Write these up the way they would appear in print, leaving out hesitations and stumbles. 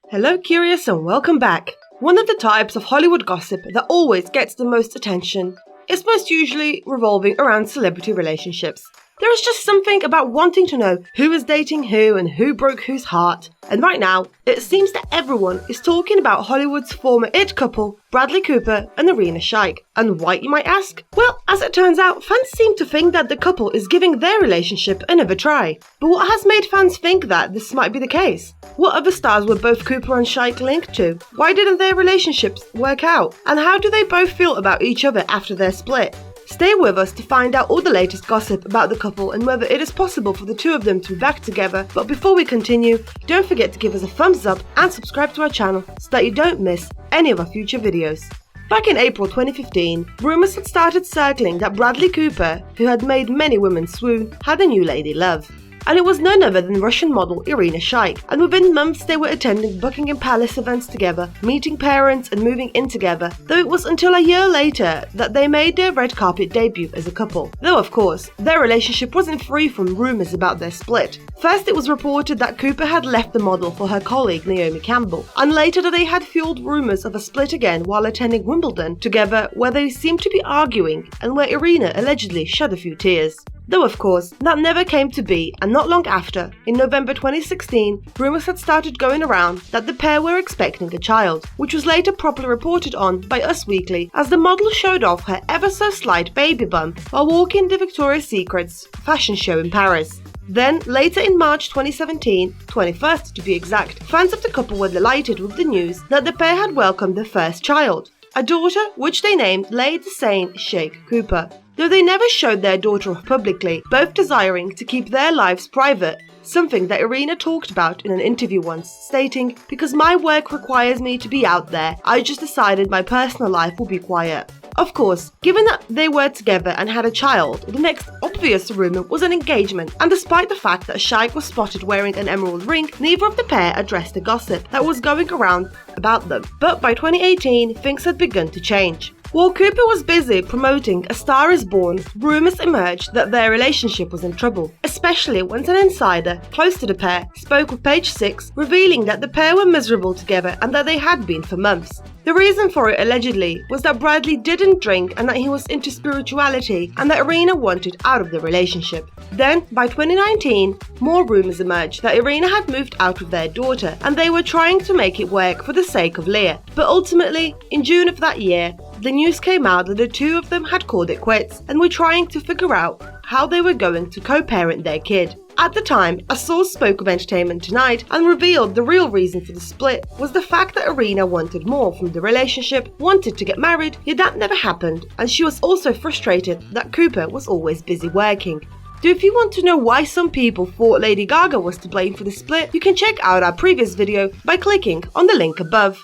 Hello Curious and welcome back. One of the types of Hollywood gossip that always gets the most attention is most usually revolving around celebrity relationships. There is just something about wanting to know who is dating who and who broke whose heart. And right now, it seems that everyone is talking about Hollywood's former it couple, Bradley Cooper and Irina Shayk. And why, you might ask? Well, as it turns out, fans seem to think that the couple is giving their relationship another try. But what has made fans think that this might be the case? What other stars were both Cooper and Shayk linked to? Why didn't their relationships work out? And how do they both feel about each other after their split? Stay with us to find out all the latest gossip about the couple and whether it is possible for the two of them to be back together. But before we continue, don't forget to give us a thumbs up and subscribe to our channel so that you don't miss any of our future videos. Back in April 2015, rumours had started circling that Bradley Cooper, who had made many women swoon, had a new lady love. And it was none other than Russian model Irina Shayk, and within months they were attending Buckingham Palace events together, meeting parents and moving in together, though it was until a year later that they made their red carpet debut as a couple. Though of course, their relationship wasn't free from rumours about their split. First it was reported that Cooper had left the model for her colleague Naomi Campbell, and later that they had fueled rumours of a split again while attending Wimbledon together, where they seemed to be arguing and where Irina allegedly shed a few tears. Though of course, that never came to be, and not long after, in November 2016, rumours had started going around that the pair were expecting a child, which was later properly reported on by Us Weekly as the model showed off her ever so slight baby bump while walking the Victoria's Secret's fashion show in Paris. Then, later in March 2017, 21st to be exact, fans of the couple were delighted with the news that the pair had welcomed their first child, a daughter which they named Lady Saint Shayk Cooper. Though they never showed their daughter off publicly, both desiring to keep their lives private, something that Irina talked about in an interview once, stating, "Because my work requires me to be out there, I just decided my personal life will be quiet." Of course, given that they were together and had a child, the next obvious rumour was an engagement, and despite the fact that Shayk was spotted wearing an emerald ring, neither of the pair addressed the gossip that was going around about them. But by 2018, things had begun to change. While Cooper was busy promoting A Star Is Born, rumours emerged that their relationship was in trouble, especially once an insider close to the pair spoke with Page 6, revealing that the pair were miserable together and that they had been for months. The reason for it allegedly was that Bradley didn't drink and that he was into spirituality and that Irina wanted out of the relationship. Then, by 2019, more rumours emerged that Irina had moved out with their daughter and they were trying to make it work for the sake of Leah. But ultimately, in June of that year, the news came out that the two of them had called it quits and were trying to figure out how they were going to co-parent their kid. At the time, a source spoke with Entertainment Tonight and revealed the real reason for the split was the fact that Irina wanted more from the relationship, wanted to get married, yet that never happened, and she was also frustrated that Cooper was always busy working. So if you want to know why some people thought Lady Gaga was to blame for the split, you can check out our previous video by clicking on the link above.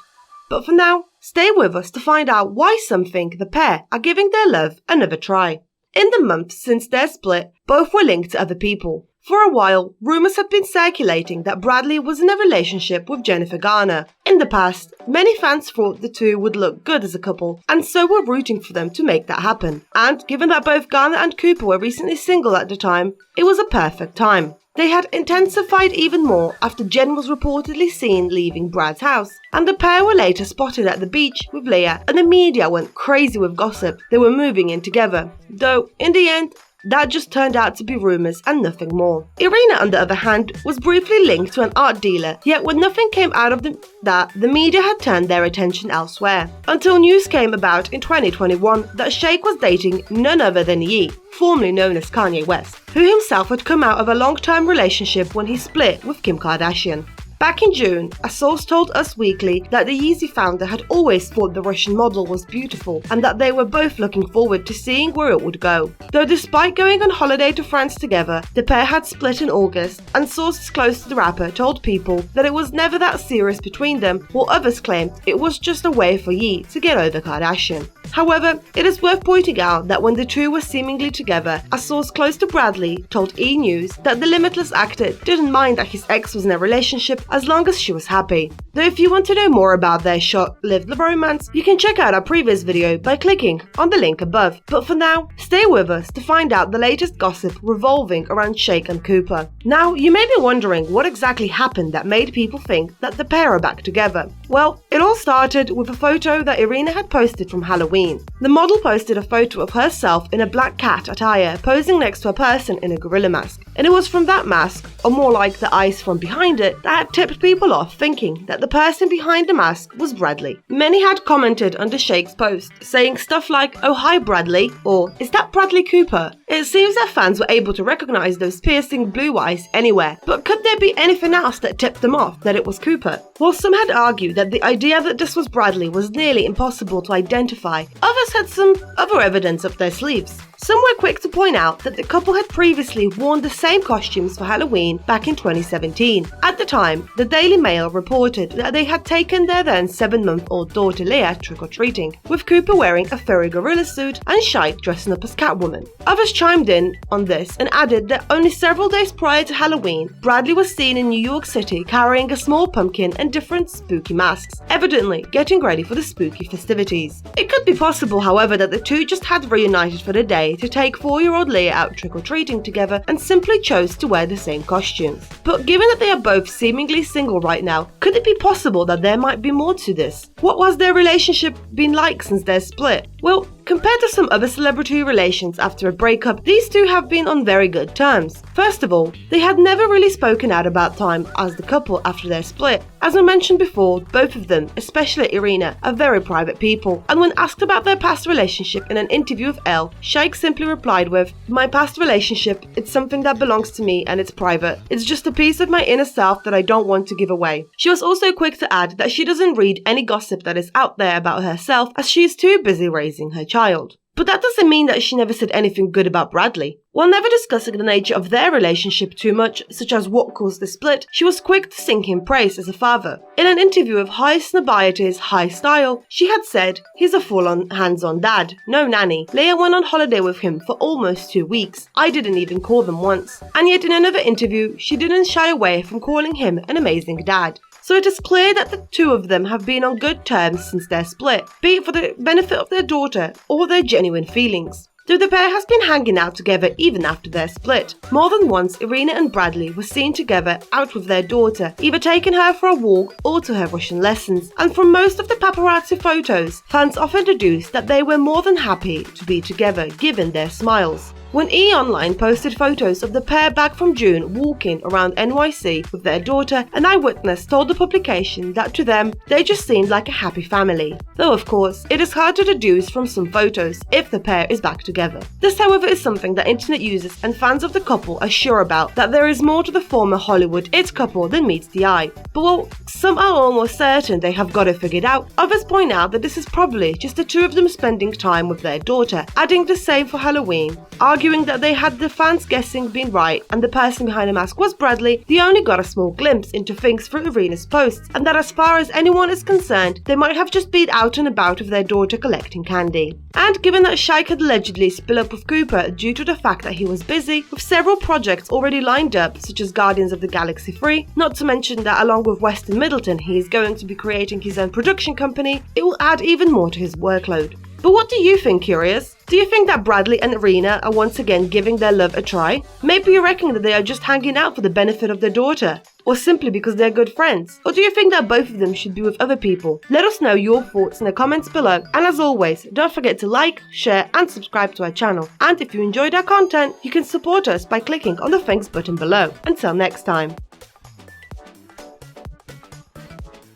But for now, stay with us to find out why some think the pair are giving their love another try. In the months since their split, both were linked to other people. For a while, rumours had been circulating that Bradley was in a relationship with Jennifer Garner. In the past, many fans thought the two would look good as a couple, and so were rooting for them to make that happen. And given that both Garner and Cooper were recently single at the time, it was a perfect time. They had intensified even more after Jen was reportedly seen leaving Brad's house, and the pair were later spotted at the beach with Leah, and the media went crazy with gossip they were moving in together. Though, in the end, that just turned out to be rumours and nothing more. Irina, on the other hand, was briefly linked to an art dealer, yet when nothing came out of that, the media had turned their attention elsewhere. Until news came about in 2021 that Shayk was dating none other than Ye, formerly known as Kanye West, who himself had come out of a long-term relationship when he split with Kim Kardashian. Back in June, a source told Us Weekly that the Yeezy founder had always thought the Russian model was beautiful and that they were both looking forward to seeing where it would go. Though despite going on holiday to France together, the pair had split in August, and sources close to the rapper told People that it was never that serious between them, while others claimed it was just a way for Ye to get over Kardashian. However, it is worth pointing out that when the two were seemingly together, a source close to Bradley told E! News that the Limitless actor didn't mind that his ex was in a relationship as long as she was happy. Though if you want to know more about their short-lived romance, you can check out our previous video by clicking on the link above. But for now, stay with us to find out the latest gossip revolving around Shayk and Cooper. Now, you may be wondering what exactly happened that made people think that the pair are back together. Well, it all started with a photo that Irina had posted from Halloween. The model posted a photo of herself in a black cat attire posing next to a person in a gorilla mask. And it was from that mask, or more like the eyes from behind it, that had tipped people off thinking that the person behind the mask was Bradley. Many had commented under Shayk's post, saying stuff like, "Oh hi Bradley," or "Is that Bradley Cooper?" It seems that fans were able to recognize those piercing blue eyes anywhere, but could there be anything else that tipped them off that it was Cooper? While some had argued that the idea that this was Bradley was nearly impossible to identify, others had some other evidence up their sleeves. Some were quick to point out that the couple had previously worn the same costumes for Halloween back in 2017. At the time, the Daily Mail reported that they had taken their then 7-month-old daughter Leah trick-or-treating, with Cooper wearing a furry gorilla suit and Shayk dressing up as Catwoman. Others chimed in on this and added that only several days prior to Halloween, Bradley was seen in New York City carrying a small pumpkin and different spooky masks, evidently getting ready for the spooky festivities. It could be possible, however, that the two just had reunited for the day to take 4-year-old Leah out trick-or-treating together and simply chose to wear the same costumes. But given that they are both seemingly single right now, could it be possible that there might be more to this? What was their relationship been like since their split? Well, compared to some other celebrity relations after a breakup, these two have been on very good terms. First of all, they had never really spoken out about time as the couple after their split. As I mentioned before, both of them, especially Irina, are very private people, and when asked about their past relationship in an interview with Elle, Shayk simply replied with, "My past relationship, it's something that belongs to me and it's private. It's just a piece of my inner self that I don't want to give away." She was also quick to add that she doesn't read any gossip that is out there about herself as she is too busy raising her child. But that doesn't mean that she never said anything good about Bradley. While never discussing the nature of their relationship too much, such as what caused the split, she was quick to sing him praise as a father. In an interview with High Snobiety's High Style, she had said, "He's a full-on hands-on dad, no nanny. Leah went on holiday with him for almost 2 weeks. I didn't even call them once." And yet in another interview, she didn't shy away from calling him an amazing dad. So it is clear that the two of them have been on good terms since their split, be it for the benefit of their daughter or their genuine feelings. Though the pair has been hanging out together even after their split. More than once, Irina and Bradley were seen together out with their daughter, either taking her for a walk or to her Russian lessons. And from most of the paparazzi photos, fans often deduced that they were more than happy to be together given their smiles. When E! Online posted photos of the pair back from June walking around NYC with their daughter, an eyewitness told the publication that to them, they just seemed like a happy family. Though of course, it is hard to deduce from some photos if the pair is back together. This however is something that internet users and fans of the couple are sure about, that there is more to the former Hollywood it couple than meets the eye. But while some are almost certain they have got it figured out, others point out that this is probably just the two of them spending time with their daughter, adding the same for Halloween, arguing that they had the fans guessing been right and the person behind the mask was Bradley. They only got a small glimpse into things through Irina's posts, and that as far as anyone is concerned, they might have just been out and about with their daughter collecting candy. And given that Shayk had allegedly split up with Cooper due to the fact that he was busy with several projects already lined up, such as Guardians of the Galaxy 3, not to mention that along with Weston Middleton he is going to be creating his own production company, it will add even more to his workload. But what do you think, Curious? Do you think that Bradley and Irina are once again giving their love a try? Maybe you reckon that they are just hanging out for the benefit of their daughter, or simply because they're good friends? Or do you think that both of them should be with other people? Let us know your thoughts in the comments below, and as always, don't forget to like, share and subscribe to our channel. And if you enjoyed our content, you can support us by clicking on the thanks button below. Until next time.